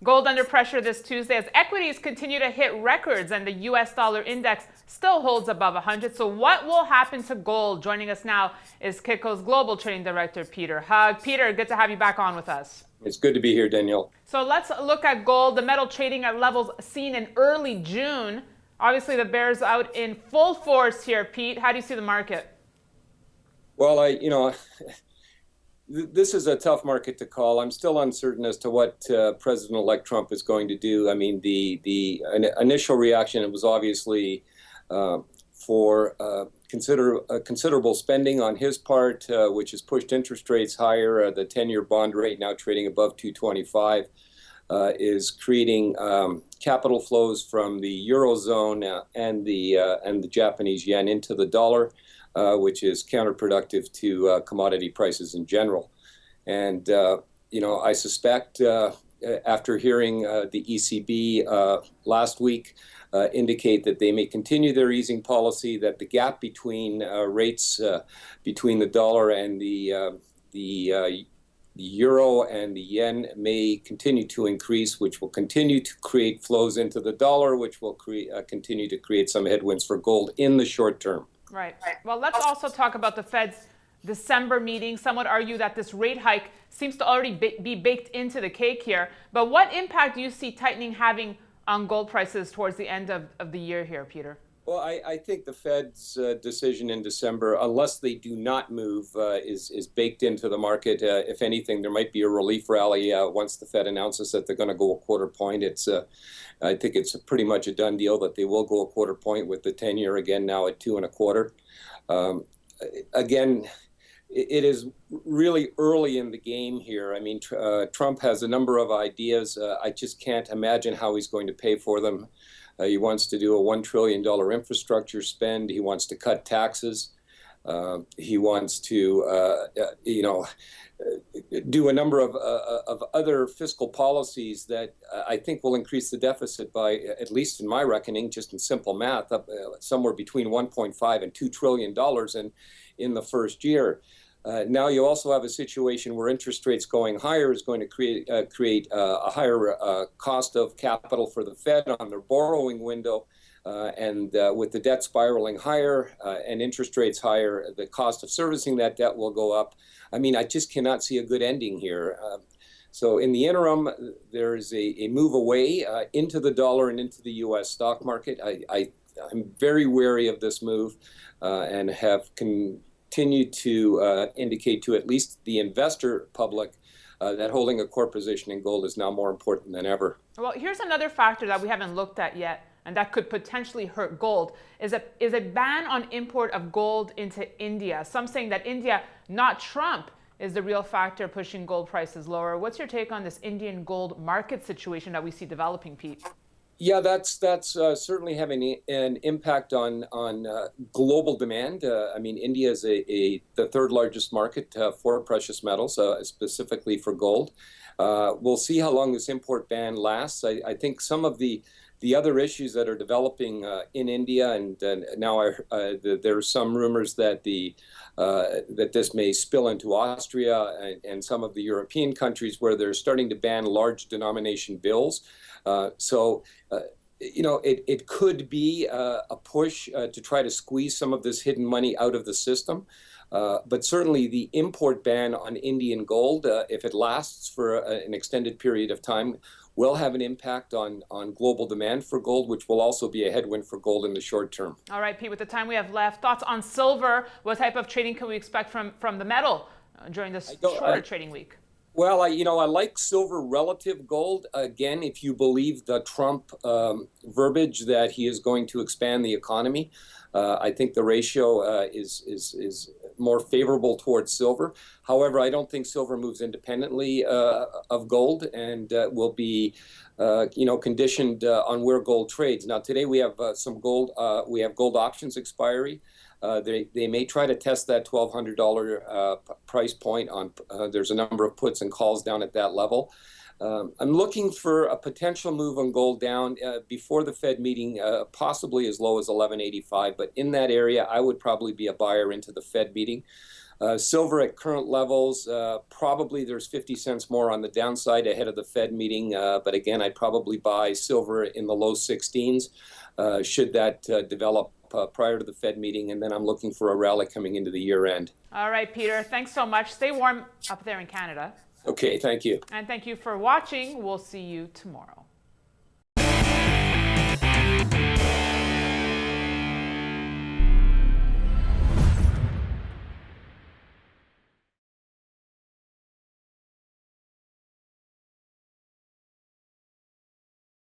Gold under pressure this Tuesday as equities continue to hit records and the US dollar index still holds above 100. So what will happen to gold? Joining us now is Kitco's Global Trading Director, Peter Hug. Peter, good to have you back on with us. It's good to be here, Danielle. So let's look at gold, the metal trading at levels seen in early June. Obviously, the bear's out in full force here, Pete. How do you see the market? Well, this is a tough market to call. I'm still uncertain as to what President-elect Trump is going to do. I mean, the initial reaction was obviously for considerable spending on his part, which has pushed interest rates higher. The 10-year bond rate now trading above 225 is creating capital flows from the Eurozone and the Japanese yen into the dollar. Which is counterproductive to commodity prices in general. And, I suspect after hearing the ECB last week indicate that they may continue their easing policy, that the gap between rates between the dollar and the euro and the yen may continue to increase, which will continue to create flows into the dollar, which will continue to create some headwinds for gold in the short term. Right. Well, let's also talk about the Fed's December meeting. Some would argue that this rate hike seems to already be baked into the cake here. But what impact do you see tightening having on gold prices towards the end of the year here, Peter? Well, I think the Fed's decision in December, unless they do not move, is baked into the market. If anything, there might be a relief rally once the Fed announces that they're going to go a quarter point. I think it's pretty much a done deal that they will go a quarter point with the 10-year again now at 2.25. Again, it is really early in the game here. I mean, Trump has a number of ideas. I just can't imagine how he's going to pay for them. He wants to do a $1 trillion infrastructure spend. He wants to cut taxes. He wants to, do a number of other fiscal policies that I think will increase the deficit by, at least in my reckoning, just in simple math, up somewhere between 1.5 and $2 trillion in the first year. Now you also have a situation where interest rates going higher is going to create a higher cost of capital for the Fed on their borrowing window. And with the debt spiraling higher and interest rates higher, the cost of servicing that debt will go up. I mean, I just cannot see a good ending here. So in the interim, there is a move away into the dollar and into the U.S. stock market. I'm very wary of this move and have continued to indicate to at least the investor public that holding a core position in gold is now more important than ever. Well, here's another factor that we haven't looked at yet, and that could potentially hurt gold, is a ban on import of gold into India. Some saying that India, not Trump, is the real factor pushing gold prices lower. What's your take on this Indian gold market situation that we see developing, Pete? Yeah, that's certainly having an impact on global demand. I mean, India is the third largest market for precious metals, specifically for gold. We'll see how long this import ban lasts. I think some of the other issues that are developing in India, and now there are some rumors that that this may spill into Austria and some of the European countries where they're starting to ban large denomination bills. It could be a push to try to squeeze some of this hidden money out of the system. But certainly the import ban on Indian gold, if it lasts for an extended period of time, will have an impact on global demand for gold, which will also be a headwind for gold in the short term. All right, Pete, with the time we have left, thoughts on silver? What type of trading can we expect from the metal during this shorter trading week? Well, I like silver relative gold. Again, if you believe the Trump verbiage that he is going to expand the economy, I think the ratio is more favorable towards silver. However, I don't think silver moves independently of gold and will be, conditioned on where gold trades. Now, today we have some gold. We have gold options expiry. They may try to test that $1,200 price point on. There's a number of puts and calls down at that level. I'm looking for a potential move on gold down before the Fed meeting, possibly as low as 1185. But in that area, I would probably be a buyer into the Fed meeting. Silver at current levels, probably there's 50 cents more on the downside ahead of the Fed meeting. But again, I'd probably buy silver in the low 16s should that develop prior to the Fed meeting. And then I'm looking for a rally coming into the year end. All right, Peter, thanks so much. Stay warm up there in Canada. Okay, thank you. And thank you for watching. We'll see you tomorrow.